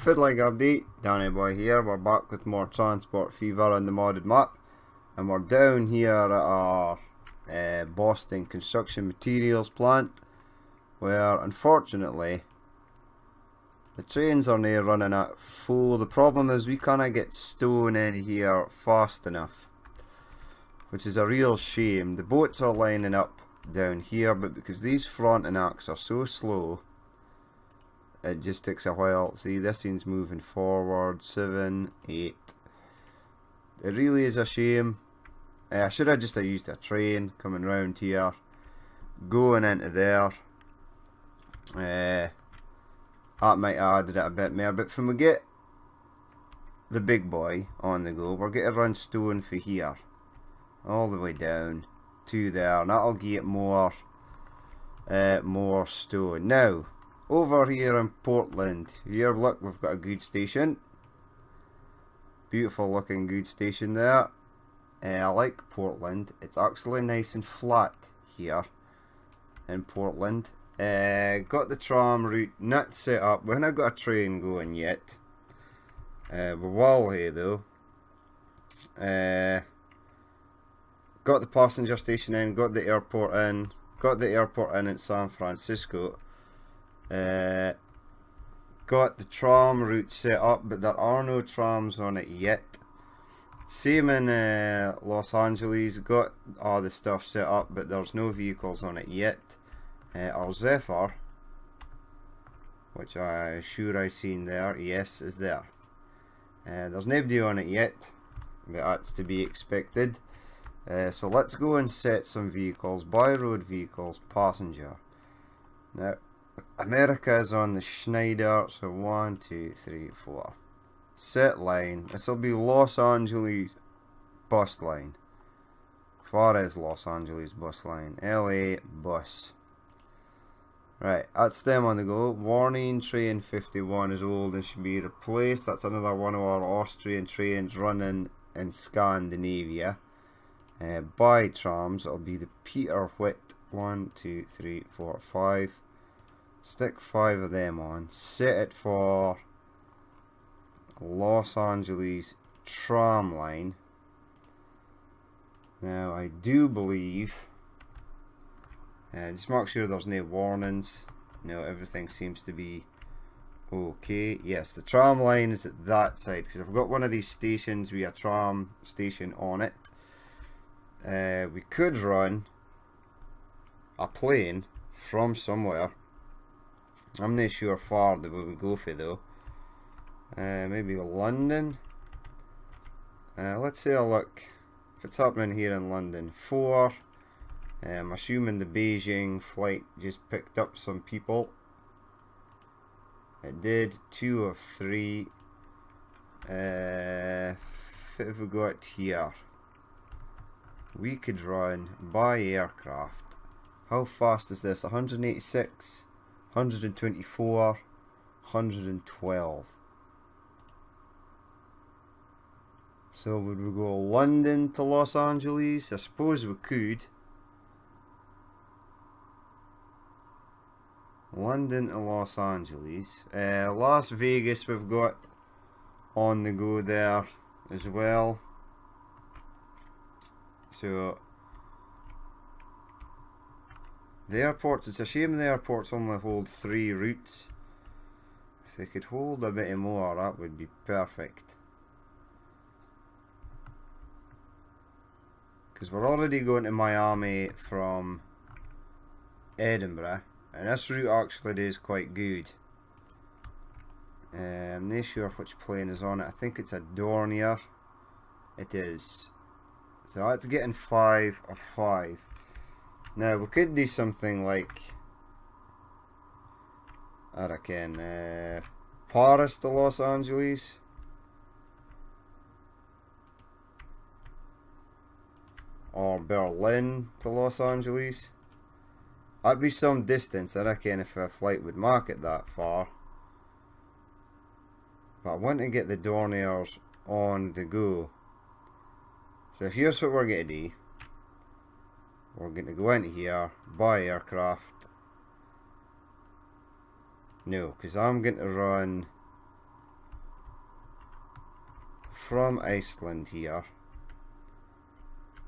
Fiddling update, Danny Boy here. We're back with more Transport Fever on the modded map, and we're down here at our Boston construction materials plant, where unfortunately the trains are now running at full. The problem is we can't get stone in here fast enough, which is a real shame. The boats are lining up down here, but because these fronting acts are so slow, it just takes a while. See, this thing's moving forward, 7, 8. It really is a shame. I should have just used a train coming round here, going into there. That might have added it a bit more, but when we get the big boy on the go, we're going to run stone for here, all the way down to there, and that'll get more stone. Now, over here in Portland, here look, we've got a good station. Beautiful looking good station there. I like Portland. It's actually nice and flat here in Portland. Got the tram route not set up. We haven't got a train going yet. We will here though. Got the passenger station in, got the airport in, in San Francisco. Got the tram route set up, but there are no trams on it yet. Same in Los Angeles, got all the stuff set up, but there's no vehicles on it yet. Our Zephyr, which I'm sure I seen there, yes, is there. There's nobody on it yet, but that's to be expected. So let's go and set some vehicles, by road vehicles, passenger. Now, America is on the Schneider, so 1, 2, 3, 4. Set line. This will be Los Angeles bus line. Far as Los Angeles bus line. LA bus. Right, that's them on the go. Warning, train 51 is old and should be replaced. That's another one of our Austrian trains running in Scandinavia. By trams, it'll be the Peter Witt. 1, 2, 3, 4, 5. Stick 5 of them on. Set it for Los Angeles tram line. Now I do believe, just make sure there's no warnings. No, everything seems to be okay. Yes, the tram line is at that side, because I've got one of these stations with a tram station on it. We could run a plane from somewhere. I'm not sure far that we would go for though. Maybe London. Let's say a look if it's happening here in London. 4. I'm assuming the Beijing flight just picked up some people. It did. 2 of 3. What have we got here? We could run by aircraft. How fast is this? 186, 124, 112. So would we go London to Los Angeles? I suppose we could. London to Los Angeles. Las Vegas we've got on the go there as well. So the airports, it's a shame the airports only hold 3 routes. If they could hold a bit more, that would be perfect. Because we're already going to Miami from Edinburgh, and this route actually is quite good. I'm not sure which plane is on it. I think it's a Dornier. It is. So that's getting 5 of 5. Now we could do something like, I reckon, Paris to Los Angeles. Or Berlin to Los Angeles. That'd be some distance, I reckon, if a flight would make it that far. But I want to get the Dorniers on the go. So here's what we're going to do. We're going to go into here, buy aircraft. No, because I'm going to run from Iceland here,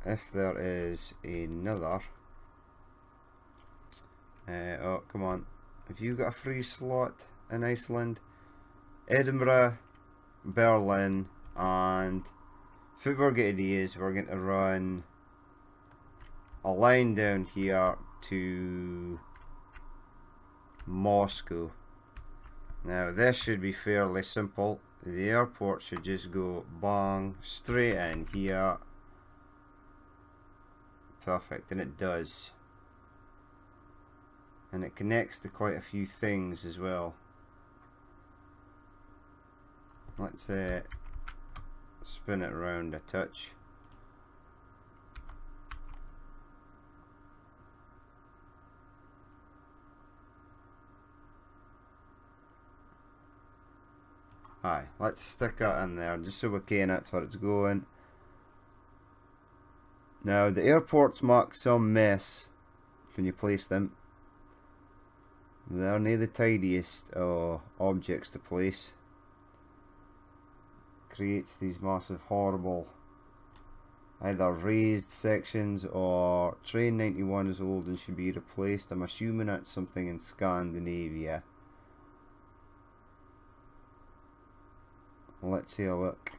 if there is another, oh come on, have you got a free slot in Iceland? Edinburgh, Berlin, and what we're going to do is we're going to run a line down here to Moscow. Now this should be fairly simple. The airport should just go bang straight in here. Perfect, and it does. And it connects to quite a few things as well. Let's spin it around a touch. Aye, let's stick it in there just so we can, that's where it's going. Now the airports mark some mess when you place them. They're not the tidiest objects to place. Creates these massive horrible either raised sections, or train 91 is old and should be replaced. I'm assuming that's something in Scandinavia. Let's see a look.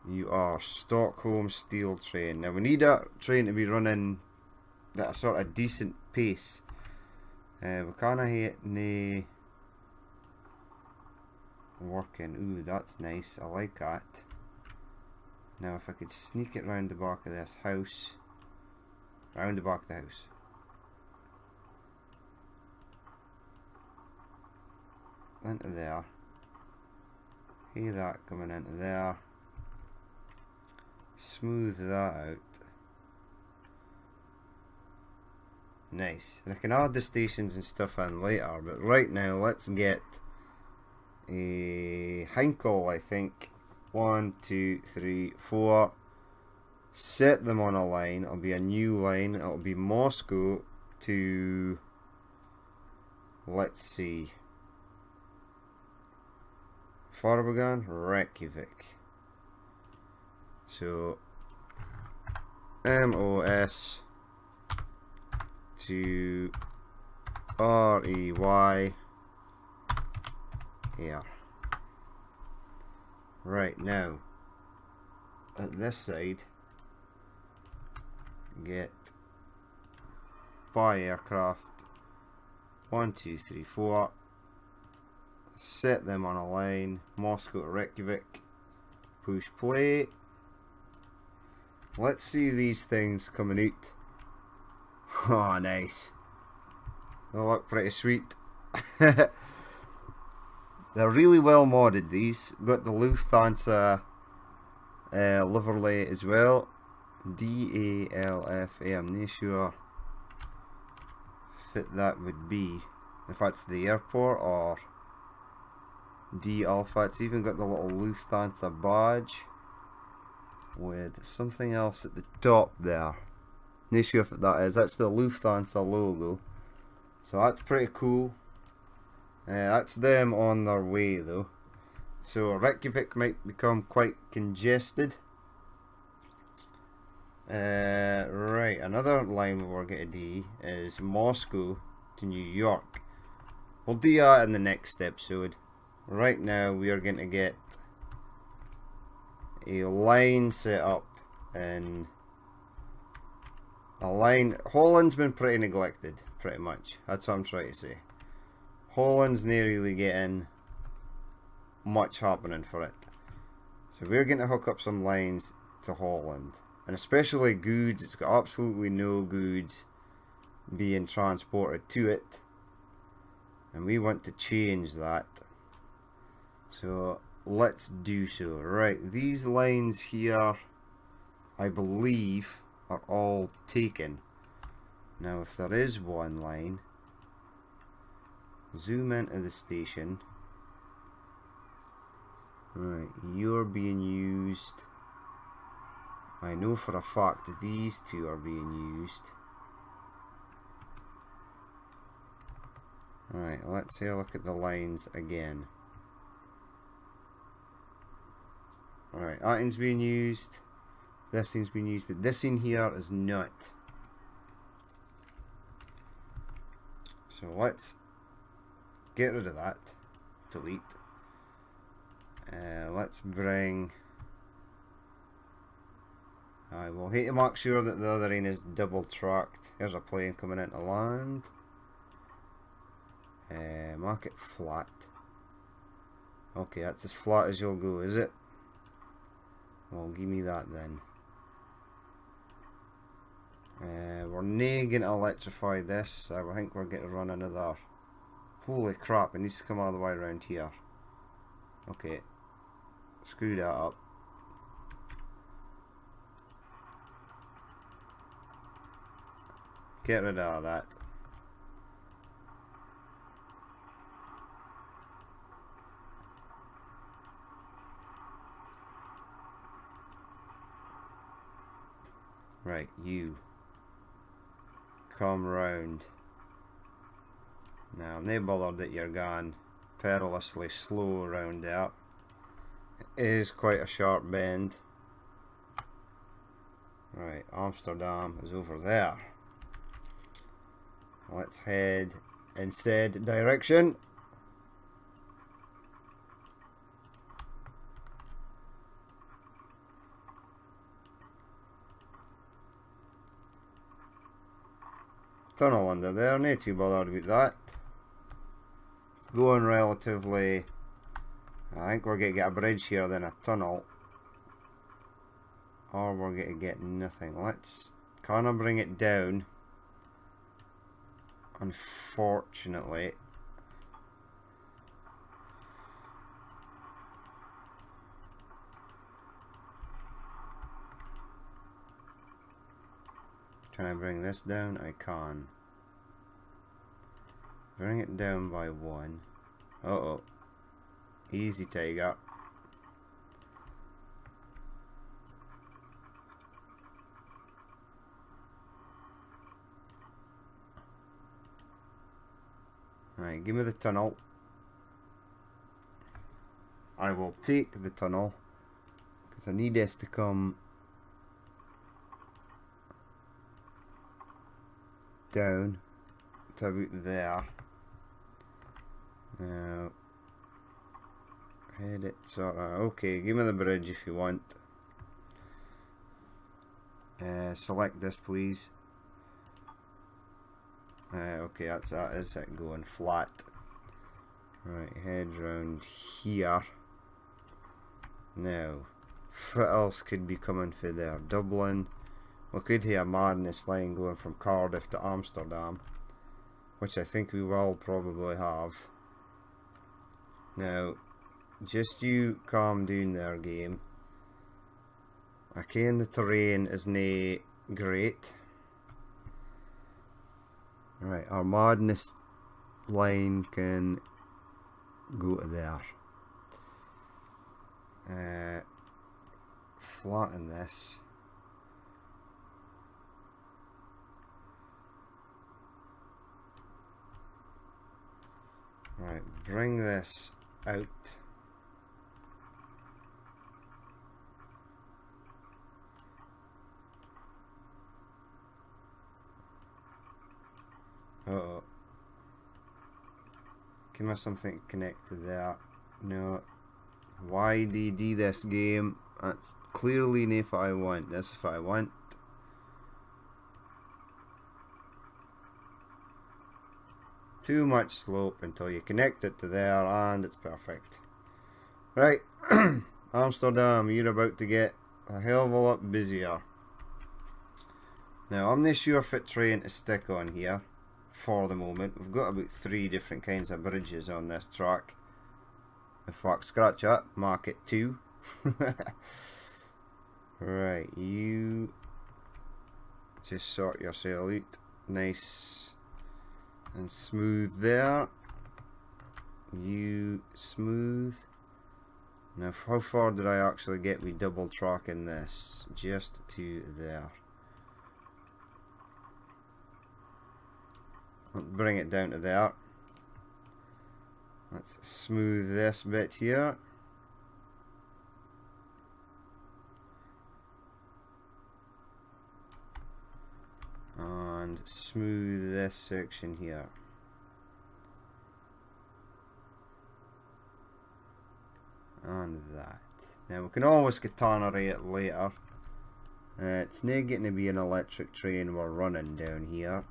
You are Stockholm Steel Train. Now we need that train to be running at a sort of decent pace. We kinda hate nae working. Ooh, that's nice. I like that. Now if I could sneak it round the back of this house. Round the back of the house. Into there. Hear that coming into there. Smooth that out. Nice. And I can add the stations and stuff in later, but right now let's get a Heinkel, I think. 1, 2, 3, 4. Set them on a line. It'll be a new line. It'll be Moscow to, let's see, Farbagan, Reykjavik. So MOS to REY here. Right, now at this side get buy aircraft 1, 2, 3, 4. Set them on a line. Moscow to Reykjavik. Push play. Let's see these things coming out. Oh, nice. They look pretty sweet. They're really well modded, these. Got the Lufthansa livery as well. DALFA, I'm not sure fit that would be. If that's the airport or D Alpha. It's even got the little Lufthansa badge with something else at the top there. Not sure what that is. That's the Lufthansa logo. So that's pretty cool. That's them on their way though. So Reykjavik might become quite congested. Right, another line we're going to do is Moscow to New York. We'll do that in the next episode. Right now we are going to get a line set up in a line. Holland's been pretty neglected, pretty much. That's what I'm trying to say. Holland's not really getting much happening for it. So we're going to hook up some lines to Holland. And especially goods, it's got absolutely no goods being transported to it. And we want to change that. So let's do so. Right, these lines here, I believe, are all taken. Now if there is one line, zoom into the station. Right, you're being used. I know for a fact that these two are being used. Right, let's have a look at the lines again. Alright, that thing's being used. This thing's being used, but this in here is not. So let's get rid of that. Delete. Let's bring... I will hate to make sure that the other end is double tracked. Here's a plane coming into land. Mark it flat. Okay, that's as flat as you'll go, is it? Well, give me that then. We're not going to electrify this. I think we're going to run another. Holy crap, it needs to come all the way around here. Okay. Screw that up. Get rid of that. Right, you come round. Now, I'm not bothered that you're gone perilously slow around there. It is quite a sharp bend. Right, Amsterdam is over there. Let's head in said direction. Tunnel under there, not too bothered with that. It's going relatively... I think we're going to get a bridge here, then a tunnel. Or we're going to get nothing. Let's kind of bring it down. Unfortunately. Can I bring this down? I can. Bring it down by 1. Uh-oh. Easy, tiger. Right, give me the tunnel. I will take the tunnel because I need this to come down to about there. Now, head it sort of. Okay, give me the bridge if you want. Select this, please. Okay, that is it going flat. Right, head round here. Now, what else could be coming for there? Dublin. We could have a madness line going from Cardiff to Amsterdam, which I think we will probably have. Now, just you calm down there, game. Again, the terrain isn't great. Right, our madness line can go to there. Flatten this. Right, bring this out. Uh-oh. Give me something to connect to there. No. Why do you do this, game? That's clearly not what I want. This is what I want. Too much slope until you connect it to there and it's perfect. Right. Amsterdam, you're about to get a hell of a lot busier. Now, I'm not sure if it's trying to stick on here. For the moment, we've got about 3 different kinds of bridges on this track. In fact, scratch that, mark it 2. Right, you just sort yourself out nice and smooth there. You smooth. Now, how far did I actually get with double tracking this? Just to there. Bring it down to there. Let's smooth this bit here. and smooth this section here. And that. Now we can always catenary it later. It's not getting to be an electric train we're running down here.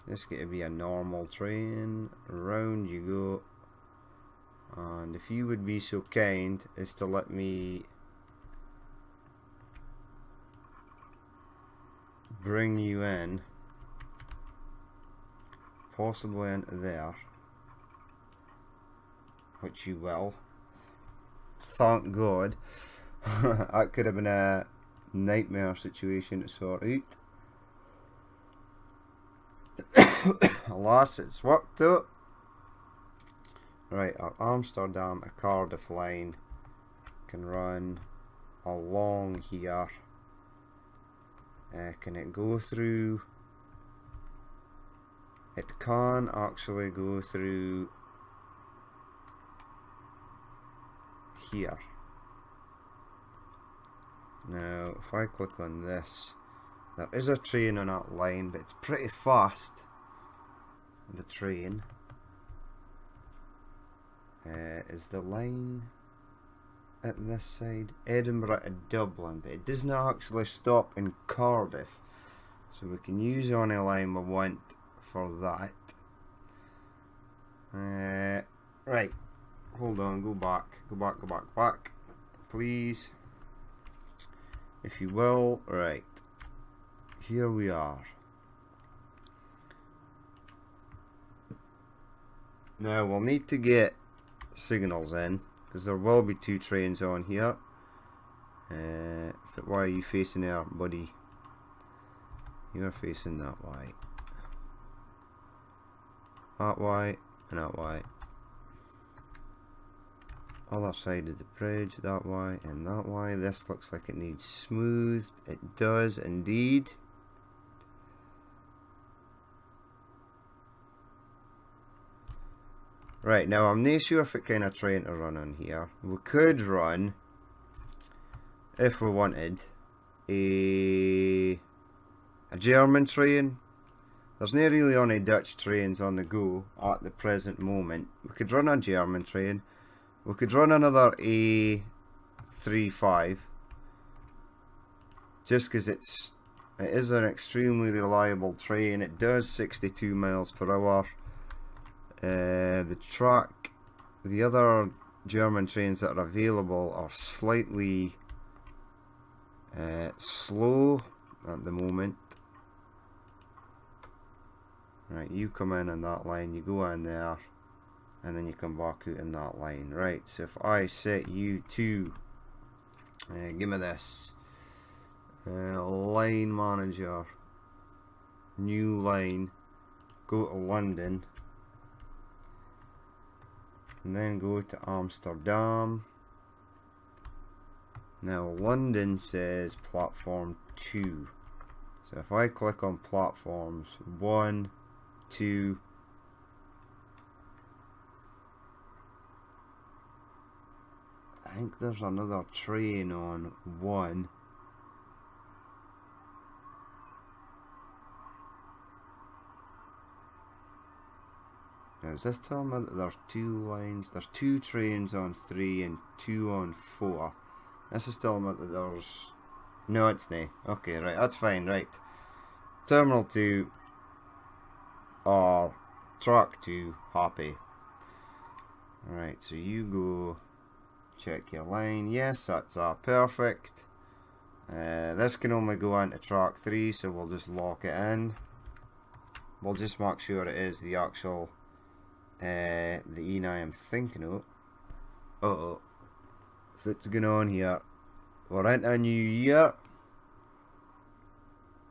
It's going to be a normal train. Round you go. And if you would be so kind as to let me bring you in, possibly into there, which you will. Thank God. That could have been a nightmare situation to sort out. Alas, it's worked out. Right, our Amsterdam to Cardiff line can run along here. Can it go through? It can actually go through here. Now, if I click on this, there is a train on that line, but it's pretty fast. The train is the line at this side, Edinburgh to Dublin, but it does not actually stop in Cardiff, so we can use any line we want for that. Right, hold on, go back, please, if you will. Right, here we are. Now we'll need to get signals in, because there will be two trains on here. Why are you facing there, buddy? You're facing that way. That way and that way. Other side of the bridge, that way and that way. This looks like it needs smoothed. It does indeed. Right, now I'm not sure if it kind of train to run on here. We could run, if we wanted, a German train. There's not really any Dutch trains on the go at the present moment. We could run a German train. We could run another A35, just because it is an extremely reliable train. It does 62 miles per hour. The other German trains that are available are slightly slow at the moment. Right, you come in on that line, you go in there, and then you come back out in that line. Right, so if I set you to, give me this, line manager, new line, go to London, and then go to Amsterdam. Now London says platform 2, so if I click on platforms 1, 2, I think there's another train on 1. Now is this telling me that there's 2 lines? There's 2 trains on 3 and 2 on 4. This is telling me that there's... No, it's not. Okay, right, that's fine, right. Terminal 2 or track 2, happy. Alright, so you go check your line. Yes, that's perfect. This can only go into track 3, so we'll just lock it in. We'll just make sure it is the actual the E9 I'm thinking of. Uh-oh. What's going on here? We're into a new year.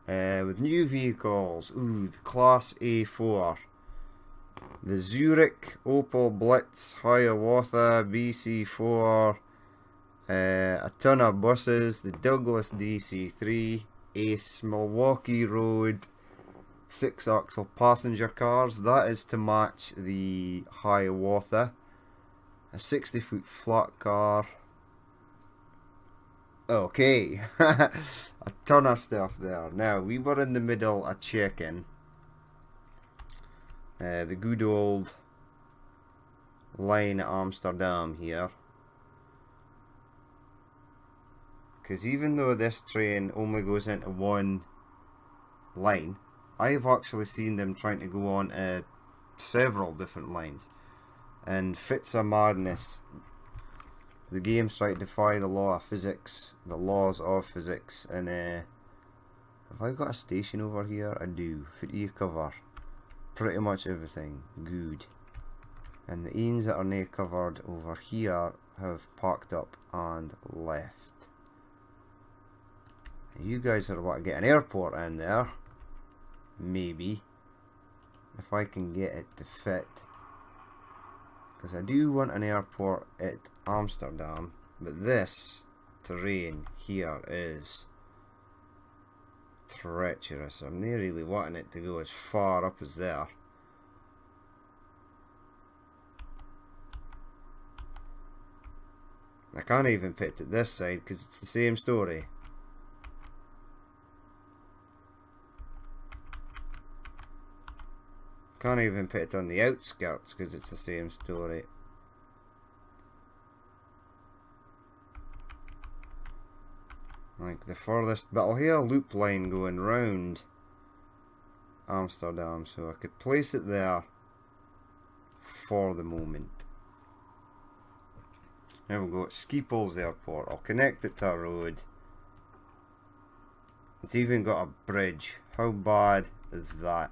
With new vehicles. Ooh, the Class A4. The Zurich, Opel Blitz, Hiawatha, BC4. A ton of buses. The Douglas DC3. Ace, Milwaukee Road. 6-axle passenger cars. That is to match the Hiawatha. A 60-foot flat car. Okay, a ton of stuff there. Now, we were in the middle of checking the good old line at Amsterdam here. Because even though this train only goes into one line, I've actually seen them trying to go on several different lines. And fits of madness, the game's trying to defy the law of physics, the laws of physics, and have I got a station over here? I do. What do you cover? Pretty much everything. Good. And the ains that are not covered over here have parked up and left. You guys are about to get an airport in there. Maybe. If I can get it to fit. Because I do want an airport at Amsterdam. But this terrain here is treacherous. I'm not really wanting it to go as far up as there. I can't even put it to this side because it's the same story. Can't even put it on the outskirts because it's the same story. Like the furthest, but I'll hear a loop line going round Amsterdam, so I could place it there for the moment. There we go, Schiphol Airport. I'll connect it to a road. It's even got a bridge. How bad is that?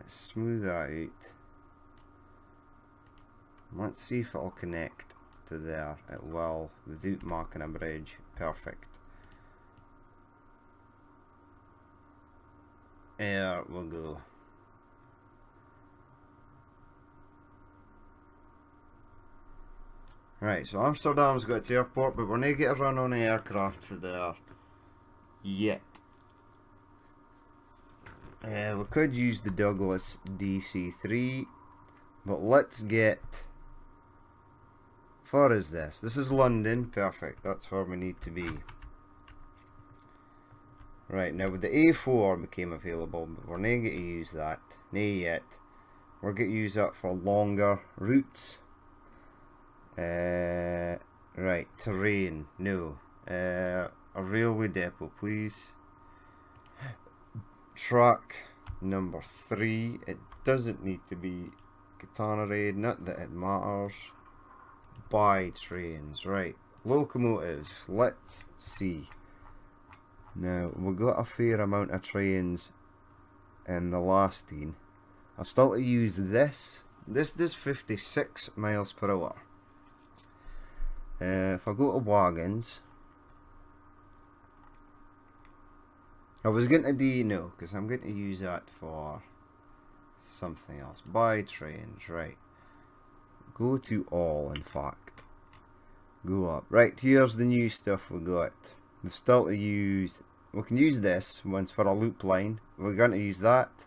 Smooth that out. Let's see if it'll connect to there. It will, without marking a bridge. Perfect. There we go. Right, so Amsterdam's got its airport, but we're not going to run on an aircraft for there yet. We could use the Douglas DC-3, but let's get... Far is this? This is London. Perfect, that's where we need to be. Right, now with the A4 became available, but we're not going to use that. Not yet. We're going to use that for longer routes. Right, terrain. No. A railway depot, please. Track number 3. It doesn't need to be catenary, not that it matters. Buy trains, right. Locomotives, let's see. Now, we got a fair amount of trains in the last scene. I've still to use this. This does 56 miles per hour. If I go to wagons, I was going to do no, because I'm going to use that for something else. Buy trains, right. Go to all, in fact. Go up. Right, here's the new stuff we got. We've still to use... We can use this once for a loop line. We're going to use that.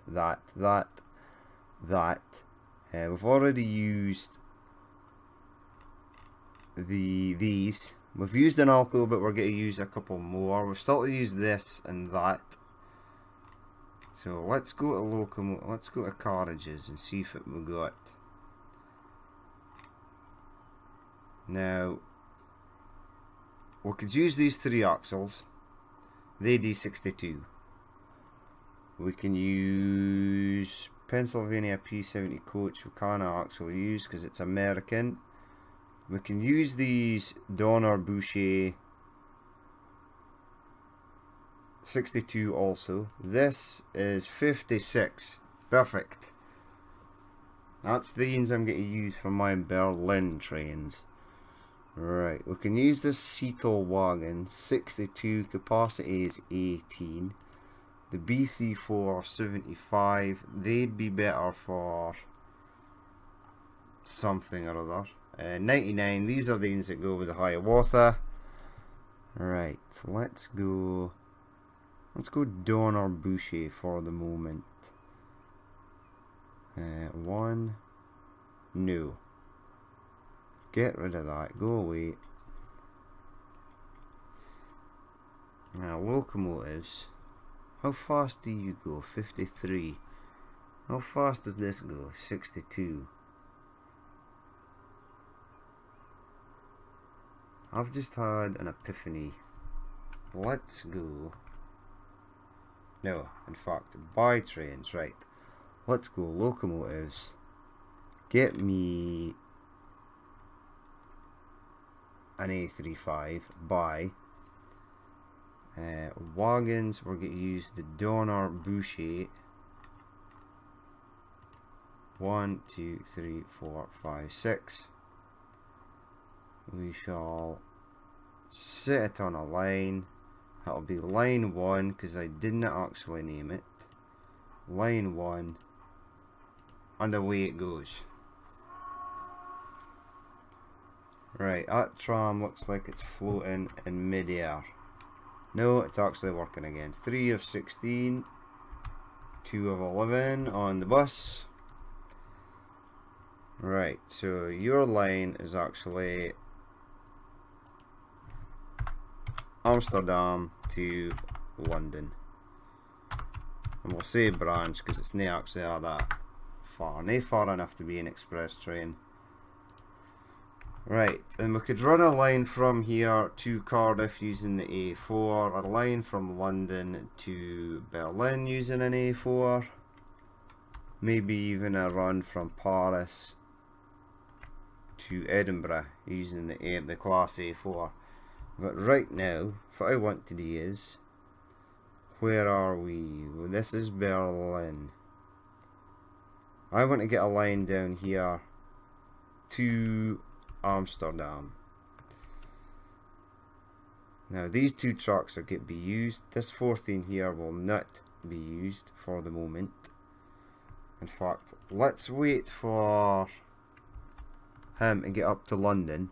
We've already used these. We've used an alco, but we're going to use a couple more. We've still to use this and that. So let's go to let's go to carriages and see if we got. Now we could use these 3 axles. They D62. We can use Pennsylvania P70 coach. We can't actually use because it's American. We can use these Donner Boucher 62 also. This is 56. Perfect. That's the ones I'm going to use for my Berlin trains. Right, we can use this Seattle wagon. 62, capacity is 18. The BC4 75. They'd be better for something or other. 99, these are the ones that go with the Hiawatha. Right, so let's go Donner Boucher for the moment. One, no. Get rid of that, go away. Now, locomotives. How fast do you go? 53. How fast does this go? 62. I've just had an epiphany. Let's go. No, in fact, buy trains, right. Let's go locomotives. Get me an A35. Buy. Wagons, we're going to use the Donner Boucher. 1, 2, 3, 4, 5, 6. We shall set it on a line. That'll be line 1 because I didn't actually name it. Line 1. And away it goes. Right, that tram looks like it's floating in mid-air. No, it's actually working again. 3 of 16. 2 of 11 on the bus. Right, so your line is actually Amsterdam to London. And we'll say branch because it's not actually that far. Not far enough to be an express train. Right, and we could run a line from here to Cardiff using the A4, a line from London to Berlin using an A4, maybe even a run from Paris to Edinburgh using the class A4. But right now, what I want to do is, where are we? Well, this is Berlin. I want to get a line down here to Amsterdam. Now these two tracks are going to be used. This 14 here will not be used for the moment. In fact, let's wait for him to get up to London.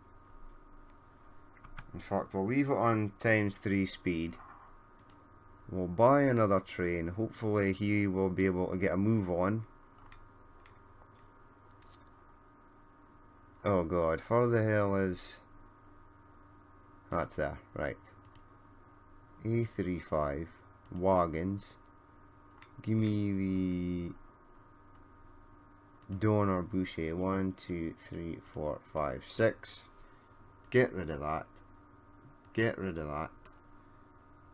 In fact, we'll leave it on ×3 speed. We'll buy another train. Hopefully he will be able to get a move on. Oh god, where the hell is... That's there, right. A35 wagons. Give me the Donner Boucher. 1, 2, 3, 4, 5, 6. Get rid of that. Get rid of that.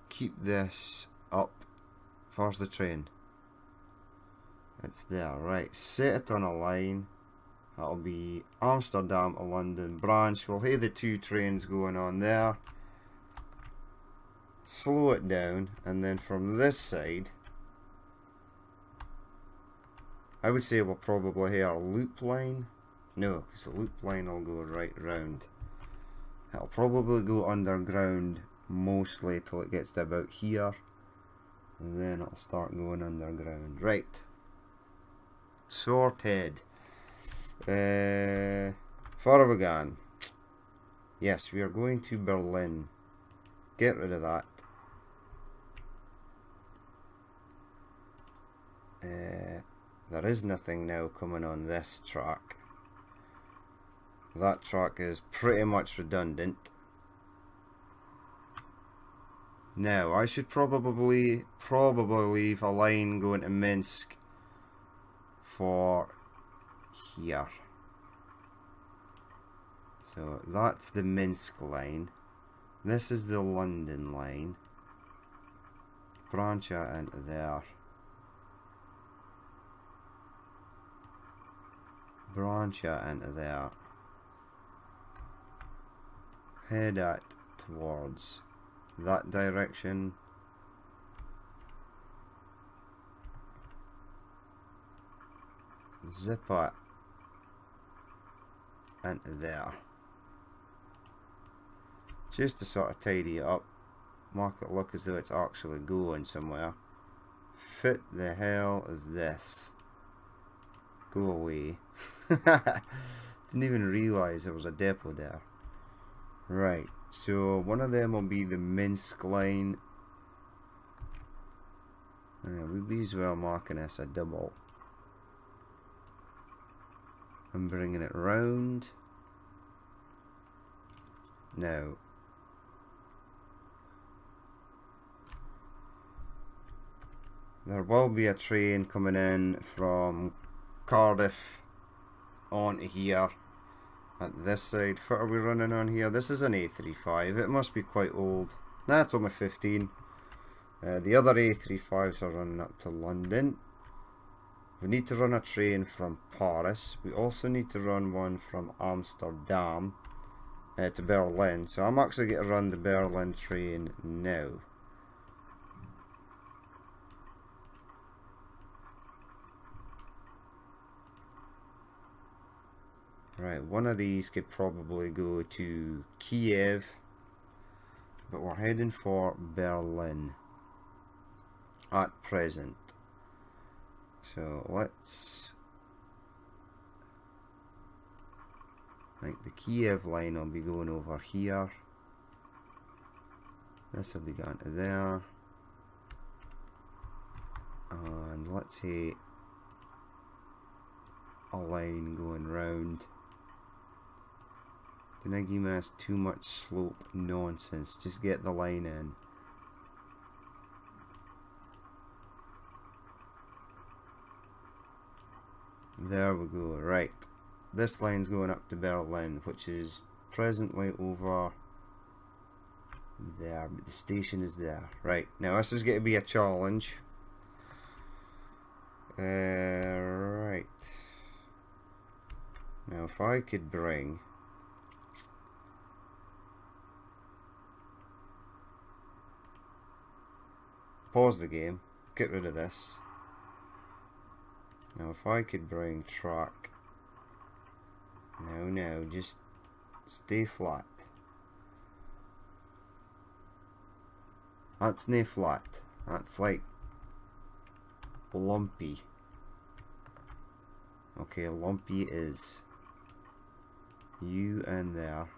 Keep this up. Where's the train? It's there, right. Set it on a line. That'll be Amsterdam to London branch. We'll have the two trains going on there. Slow it down, and then from this side, I would say we'll probably have a loop line. No, because the loop line will go right round. It'll probably go underground mostly till it gets to about here, and then it'll start going underground. Right. Sorted. Where have we gone? Yes, we are going to Berlin. Get rid of that. There is nothing now coming on this track. That track is pretty much redundant. Now, I should probably leave a line going to Minsk for here. So that's the Minsk line. This is the London line. Branch out into there. Branch out into there. Head out towards that direction. Zip it into there. Just to sort of tidy it up. Make it look as though it's actually going somewhere. Fit the hell is this? Go away. Didn't even realise there was a depot there. Right, so one of them will be the Minsk line. We'd be as well marking this a double. I'm bringing it round. Now, There will be a train coming in from Cardiff onto here at this side. What are we running on here? This is an A35. It must be quite old. Nah, it's only 15. The other A35s are running up to London. We need to run a train from Paris. We also need to run one from Amsterdam to Berlin. So I'm actually going to run the Berlin train now. Right, one of these could probably go to Kiev, but we're heading for Berlin at present. So let's, I think the Kiev line will be going over here. This will be going to there. And let's say a line going round. Don't give us too much slope nonsense. Just get the line in. There we go. Right. This line's going up to Berlin, which is presently over there, but the station is there. Right. Now this is going to be a challenge. Right. Now if I could bring pause the game, get rid of this. Now if I could bring track, no, just stay flat. That's no flat, that's like lumpy. Okay, lumpy is you and there,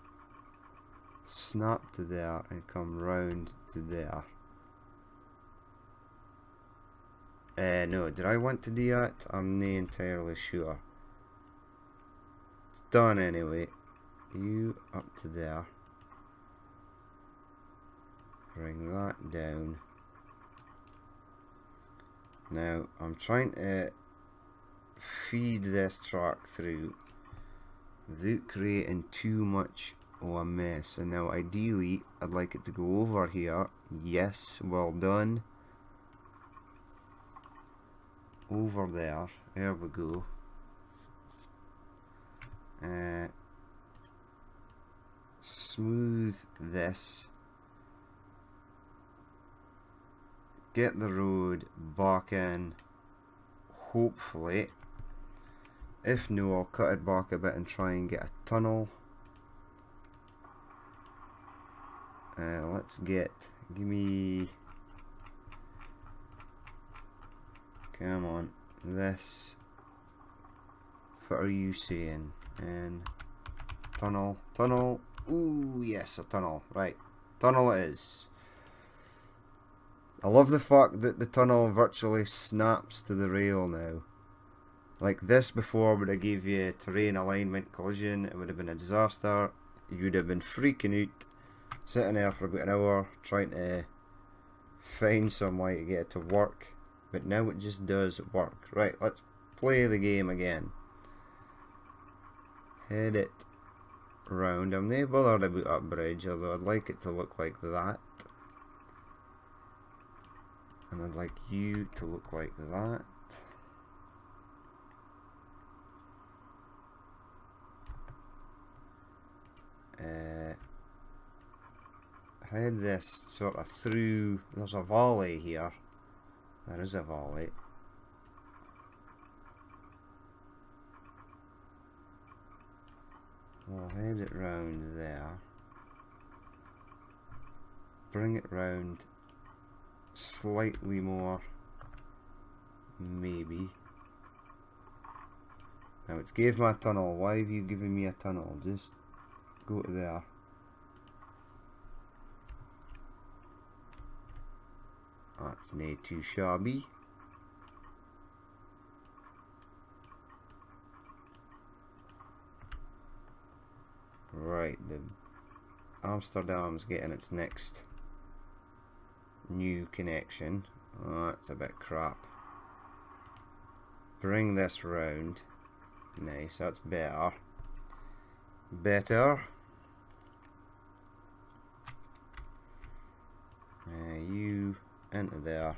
snap to there and come round to there. No, did I want to do that? I'm not entirely sure. It's done anyway. You up to there. Bring that down. Now, I'm trying to feed this track through without creating too much of a mess. And now, ideally, I'd like it to go over here. Yes, well done. Over there we go. Smooth this. Get the road back in, hopefully. If no, I'll cut it back a bit and try and get a tunnel. Let's give me, come on, this. What are you saying? And tunnel. Ooh, yes, a tunnel. Right, tunnel it is. I love the fact that the tunnel virtually snaps to the rail now. Like this before would have gave you terrain alignment collision. It would have been a disaster. You'd have been freaking out, sitting there for about an hour trying to find some way to get it to work. But now it just does work. Right, let's play the game again. Head it round. I'm not bothered about that bridge, although I'd like it to look like that. And I'd like you to look like that. Head this sort of through. There's a valley here. There is a valley. We'll head it round there. Bring it round slightly more, maybe. Now it's gave me a tunnel. Why have you given me a tunnel? Just go to there. That's not too shabby. Right, the Amsterdam's getting its next new connection. Oh, that's a bit crap. Bring this round. Nice, that's better. Better. You into there.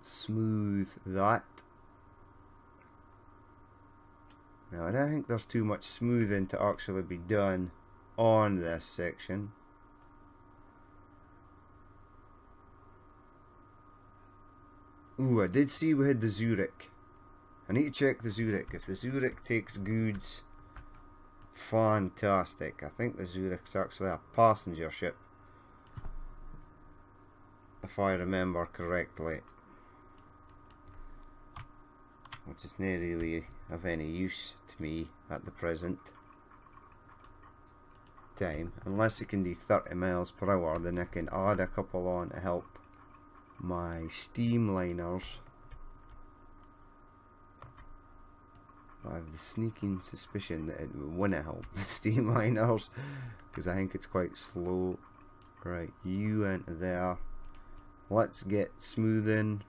Smooth that. Now I don't think there's too much smoothing to actually be done on this section. Ooh, I did see we had the Zurich. I need to check the Zurich. If the Zurich takes goods, fantastic. I think the Zurich's actually a passenger ship, if I remember correctly, which is not really of any use to me at the present time. Unless it can do 30 miles per hour, then I can add a couple on to help my steamliners. I have the sneaking suspicion that it wouldn't help the steamliners, because I think it's quite slow. Right, you enter there. Let's get smoothing.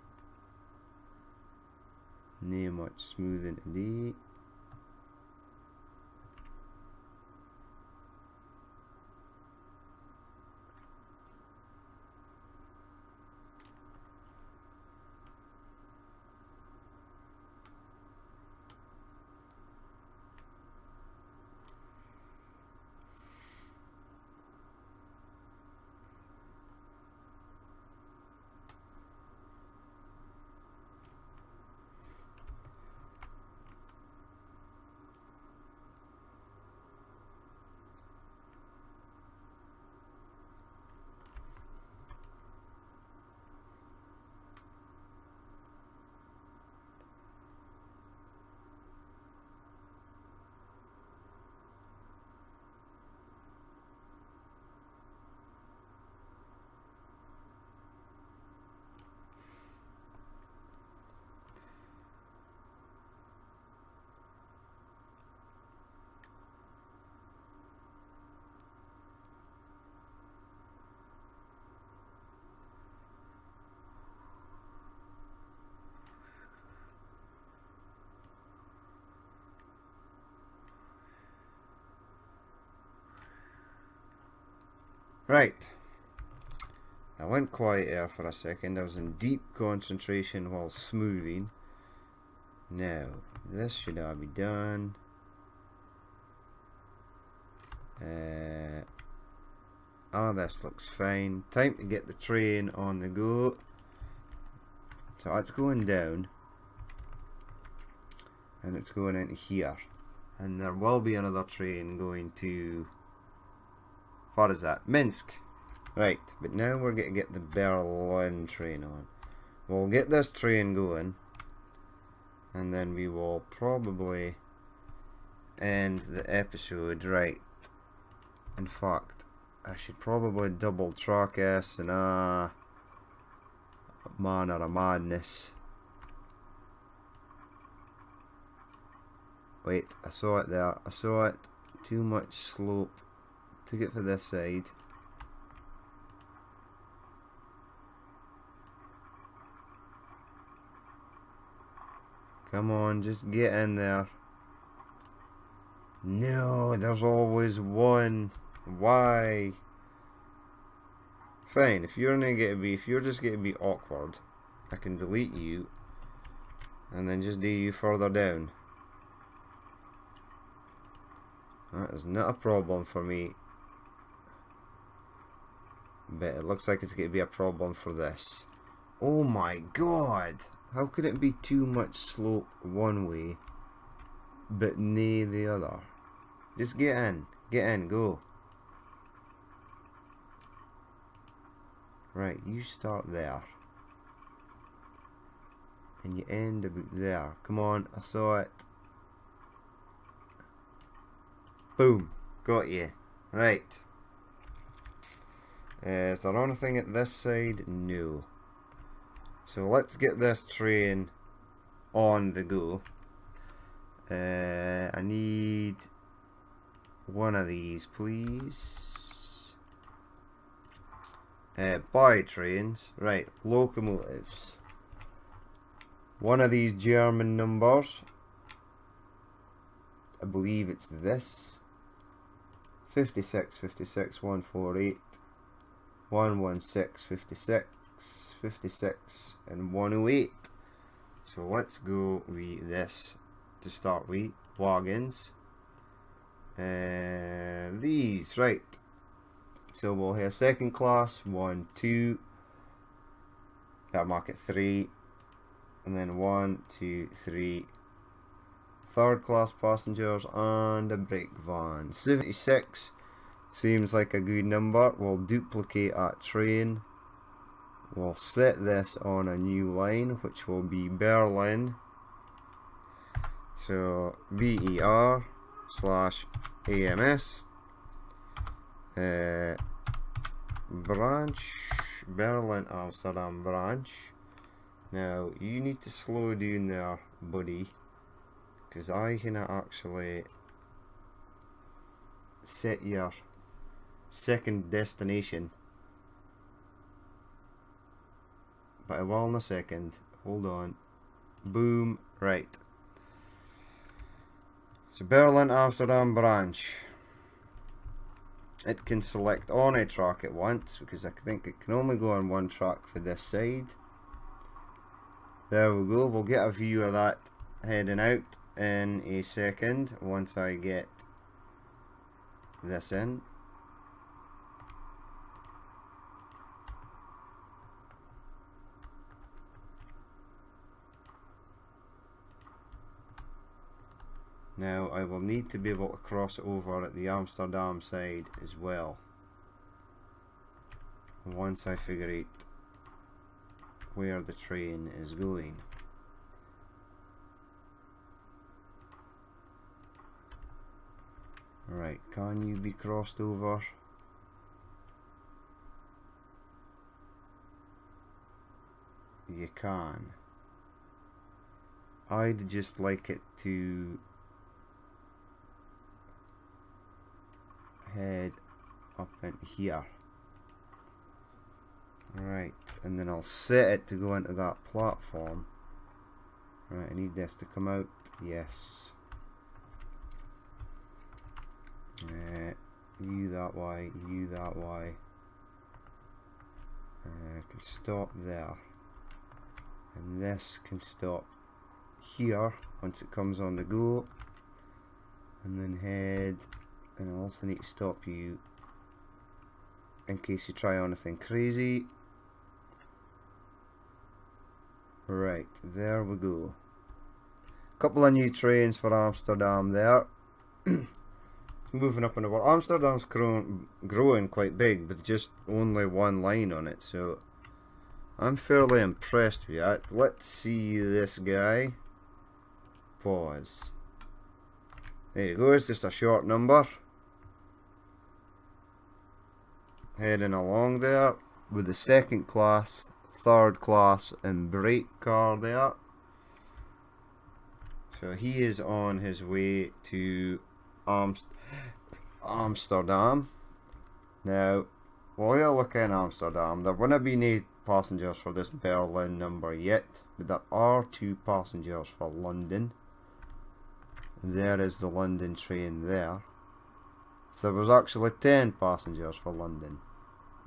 Not much smoothing today. Right. I went quiet there for a second. I was in deep concentration while smoothing. Now, this should all be done. This looks fine. Time to get the train on the go. So it's going down. And it's going into here. And there will be another train going to... What is that? Minsk. Right, but now we're going to get the Berlin train on. We'll get this train going, and then we will probably end the episode. Right. In fact, I should probably double track this and man or a madness. Wait, I saw it there. I saw it. Too much slope. Took it for this side. Come on, just get in there. No, there's always one. Why? Fine, if you're just gonna be awkward, I can delete you and then just do you further down. That is not a problem for me. But it looks like it's going to be a problem for this. Oh my god! How could it be too much slope one way, but nay the other? Just get in, go. Right, you start there. And you end about there. Come on, I saw it. Boom, got you. Right. Is there anything at this side? No. So let's get this train on the go. I need one of these, please. By trains. Right, locomotives. One of these German numbers, I believe it's this. 56, 56, 148, 116, 56, 56, and 108. So let's go with this to start with. Wagons. These, right. So we'll have second class, 1, 2. Gotta mark it 3. And then 1, 2, 3. Third class passengers and a brake van. 76 seems like a good number. We'll duplicate that train. We'll set this on a new line, which will be Berlin. So BER/AMS branch, Berlin Amsterdam branch. Now you need to slow down there, buddy, because I can actually set your second destination, but I will in a second. Hold on. Boom. Right. So Berlin Amsterdam branch. It can select on a track at once, because I think it can only go on one track for this side. There we go. We'll get a view of that heading out in a second once I get this in. Now I will need to be able to cross over at the Amsterdam side as well, once I figure out where the train is going. Right, can you be crossed over? You can. I'd just like it to head up in here. Right, and then I'll set it to go into that platform. Right, I need this to come out. Yes. You that way, you that way. I can stop there. And this can stop here once it comes on the go. And then head. And I also need to stop you in case you try anything crazy. Right, there we go. Couple of new trains for Amsterdam there. Moving up in the world. Amsterdam's growing quite big with just only one line on it, so I'm fairly impressed with that. Let's see this guy. Pause. There you go, it's just a short number. Heading along there with the second class, third class and brake car there. So he is on his way to Amsterdam. Now, while you're looking in Amsterdam, there wouldn't be no passengers for this Berlin number yet, but there are 2 passengers for London. There is the London train there. So there was actually 10 passengers for London.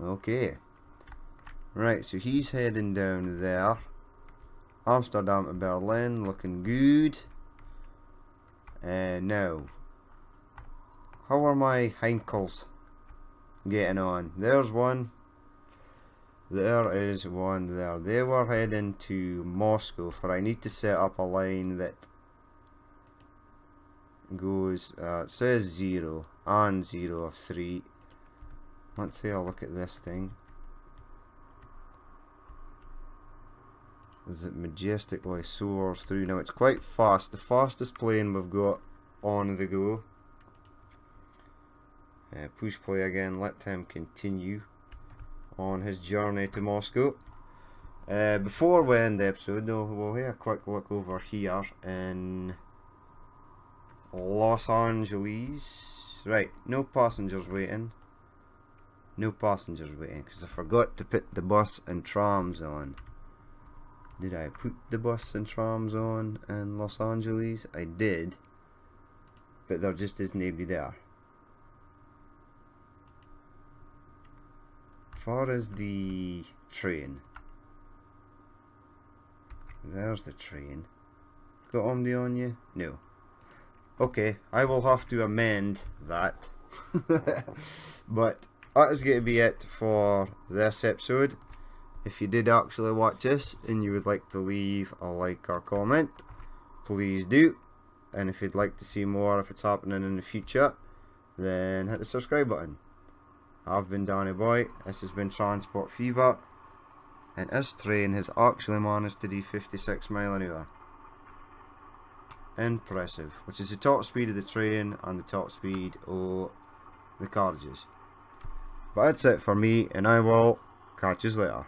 Okay. Right, so he's heading down there. Amsterdam to Berlin, looking good. Now, how are my Heinkels getting on? There's one. There is one there. They were heading to Moscow, for I need to set up a line that goes, it says 0 and 0 of 3. Let's take a look at this thing. As it majestically soars through. Now it's quite fast, the fastest plane we've got on the go. Push play again, let him continue on his journey to Moscow. Before we end the episode though, we'll have a quick look over here in Los Angeles. Right, no passengers waiting. No passengers waiting, because I forgot to put the bus and trams on. Did I put the bus and trams on in Los Angeles? I did. But there just is nobody there. As far as the train. There's the train. Got Omni on you? No. Okay, I will have to amend that. But that is going to be it for this episode. If you did actually watch this and you would like to leave a like or comment, please do. And if you'd like to see more if it's happening in the future, then hit the subscribe button. I've been Danny Boy, this has been Transport Fever, and this train has actually managed to do 56 mile an hour. Impressive. Which is the top speed of the train and the top speed of the carriages. But that's it for me, and I will catch you later.